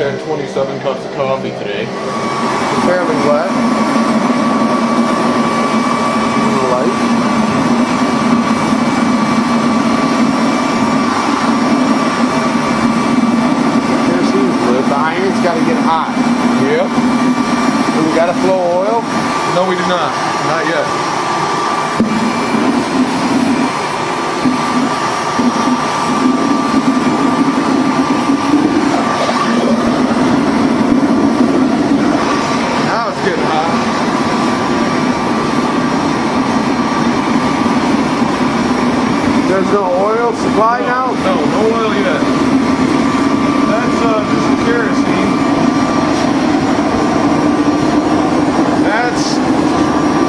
had 27 cups of coffee today. Fairly wet. Light. Kerosene fluid. The iron's got to get hot. Yep. Do we got to flow oil? No, we do not. Not yet. Now it's getting hot. There's no oil supply now? No, no oil yet. That's just the kerosene. That's,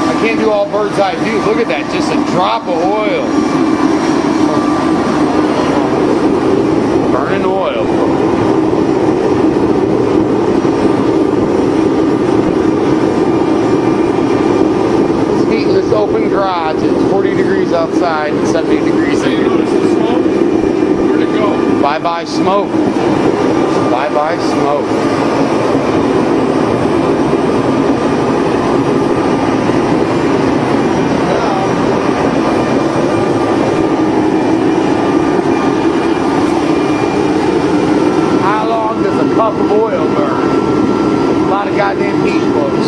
I can't do all bird's eye view. Look at that, just a drop of oil. Burning oil. It's heat in this open garage. It's 40 degrees outside and 70 degrees you in. notice the smoke? Where'd it go? Bye-bye smoke. Bye-bye smoke. How long does a cup of oil burn? A lot of goddamn heat, folks.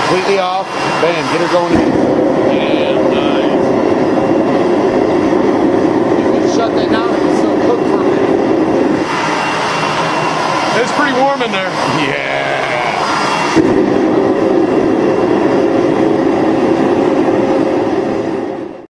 Completely off. Bam, get her going in. Yeah, nice. You can shut that down and still cook for a minute. It's pretty warm in there. Yeah.